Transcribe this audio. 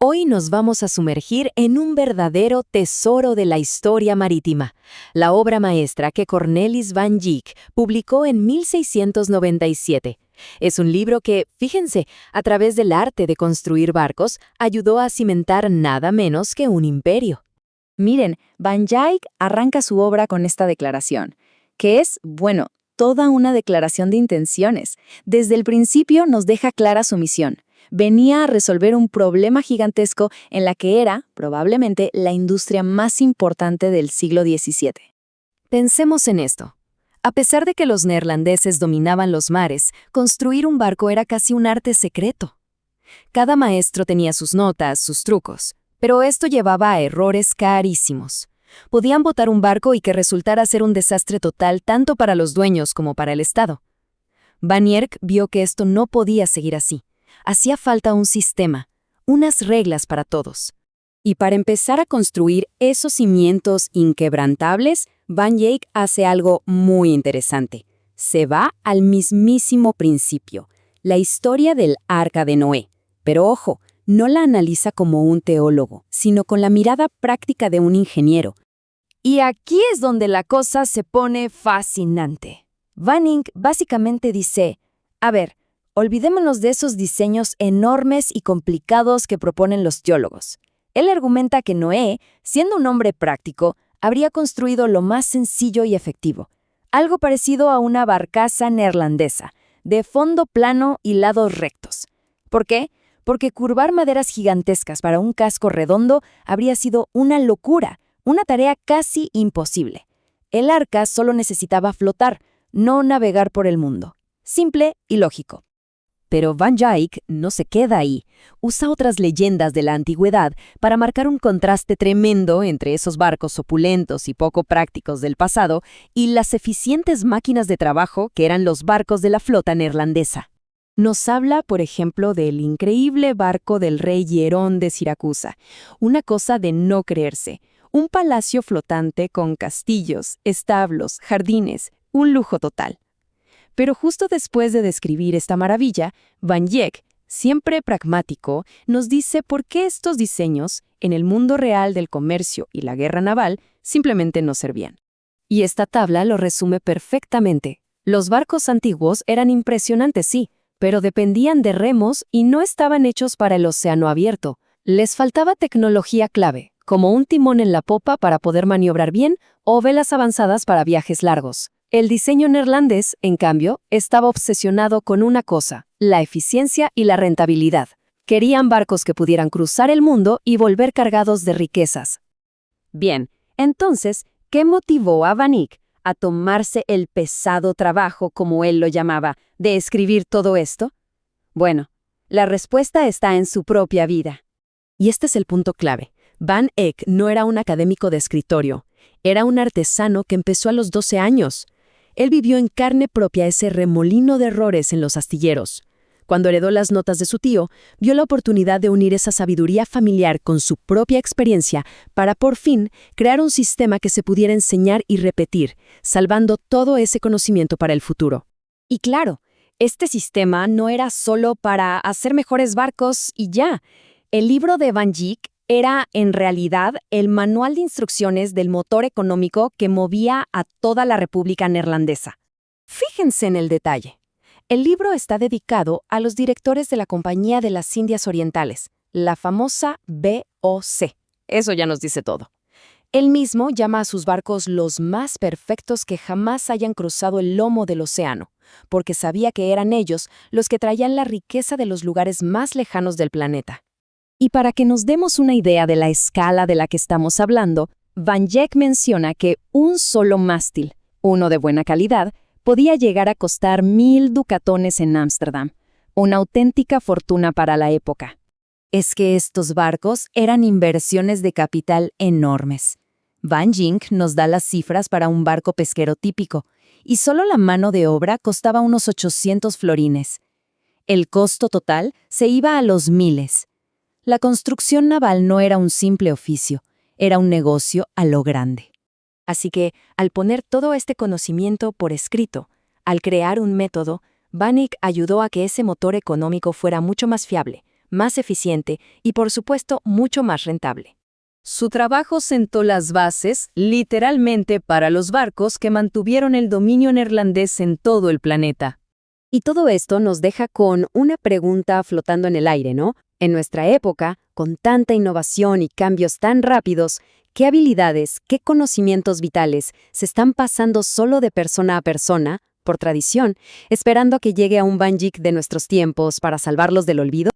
Hoy nos vamos a sumergir en un verdadero tesoro de la historia marítima, la obra maestra que Cornelis van Dijk publicó en 1697. Es un libro que, fíjense, a través del arte de construir barcos, ayudó a cimentar nada menos que un imperio. Miren, Van Dijk arranca su obra con esta declaración, que es, bueno, toda una declaración de intenciones. Desde el principio nos deja clara su misión. Venía a resolver un problema gigantesco en la que era, probablemente, la industria más importante del siglo XVII. Pensemos en esto. A pesar de que los neerlandeses dominaban los mares, construir un barco era casi un arte secreto. Cada maestro tenía sus notas, sus trucos, pero esto llevaba a errores carísimos. Podían botar un barco y que resultara ser un desastre total tanto para los dueños como para el Estado. Van Dijk vio que esto no podía seguir así. Hacía falta un sistema, unas reglas para todos. Y para empezar a construir esos cimientos inquebrantables, Van Dijk hace algo muy interesante. Se va al mismísimo principio, la historia del Arca de Noé. Pero ojo, no la analiza como un teólogo, sino con la mirada práctica de un ingeniero. Y aquí es donde la cosa se pone fascinante. Van Dijk básicamente dice, a ver, olvidémonos de esos diseños enormes y complicados que proponen los teólogos. Él argumenta que Noé, siendo un hombre práctico, habría construido lo más sencillo y efectivo, algo parecido a una barcaza neerlandesa, de fondo plano y lados rectos. ¿Por qué? Porque curvar maderas gigantescas para un casco redondo habría sido una locura, una tarea casi imposible. El arca solo necesitaba flotar, no navegar por el mundo. Simple y lógico. Pero Van Dijk no se queda ahí. Usa otras leyendas de la antigüedad para marcar un contraste tremendo entre esos barcos opulentos y poco prácticos del pasado y las eficientes máquinas de trabajo que eran los barcos de la flota neerlandesa. Nos habla, por ejemplo, del increíble barco del rey Hierón de Siracusa, una cosa de no creerse, un palacio flotante con castillos, establos, jardines, un lujo total. Pero justo después de describir esta maravilla, Van Dijk, siempre pragmático, nos dice por qué estos diseños, en el mundo real del comercio y la guerra naval, simplemente no servían. Y esta tabla lo resume perfectamente. Los barcos antiguos eran impresionantes, sí, pero dependían de remos y no estaban hechos para el océano abierto. Les faltaba tecnología clave, como un timón en la popa para poder maniobrar bien o velas avanzadas para viajes largos. El diseño neerlandés, en cambio, estaba obsesionado con una cosa, la eficiencia y la rentabilidad. Querían barcos que pudieran cruzar el mundo y volver cargados de riquezas. Bien, entonces, ¿qué motivó a Van Dijk a tomarse el pesado trabajo, como él lo llamaba, de escribir todo esto? Bueno, la respuesta está en su propia vida. Y este es el punto clave. Van Dijk no era un académico de escritorio, era un artesano que empezó a los 12 años. Él vivió en carne propia ese remolino de errores en los astilleros. Cuando heredó las notas de su tío, vio la oportunidad de unir esa sabiduría familiar con su propia experiencia para, por fin, crear un sistema que se pudiera enseñar y repetir, salvando todo ese conocimiento para el futuro. Y claro, este sistema no era solo para hacer mejores barcos y ya. El libro de Van Dijk era, en realidad, el manual de instrucciones del motor económico que movía a toda la República Neerlandesa. Fíjense en el detalle. El libro está dedicado a los directores de la Compañía de las Indias Orientales, la famosa BOC. Eso ya nos dice todo. Él mismo llama a sus barcos los más perfectos que jamás hayan cruzado el lomo del océano, porque sabía que eran ellos los que traían la riqueza de los lugares más lejanos del planeta. Y para que nos demos una idea de la escala de la que estamos hablando, Van Dijk menciona que un solo mástil, uno de buena calidad, podía llegar a costar 1000 ducatones en Ámsterdam, una auténtica fortuna para la época. Es que estos barcos eran inversiones de capital enormes. Van Dijk nos da las cifras para un barco pesquero típico, y solo la mano de obra costaba unos 800 florines. El costo total se iba a los miles. La construcción naval no era un simple oficio, era un negocio a lo grande. Así que, al poner todo este conocimiento por escrito, al crear un método, Van Dijk ayudó a que ese motor económico fuera mucho más fiable, más eficiente y, por supuesto, mucho más rentable. Su trabajo sentó las bases, literalmente, para los barcos que mantuvieron el dominio neerlandés en todo el planeta. Y todo esto nos deja con una pregunta flotando en el aire, ¿no? En nuestra época, con tanta innovación y cambios tan rápidos, ¿qué habilidades, qué conocimientos vitales se están pasando solo de persona a persona, por tradición, esperando a que llegue a un Banjik de nuestros tiempos para salvarlos del olvido?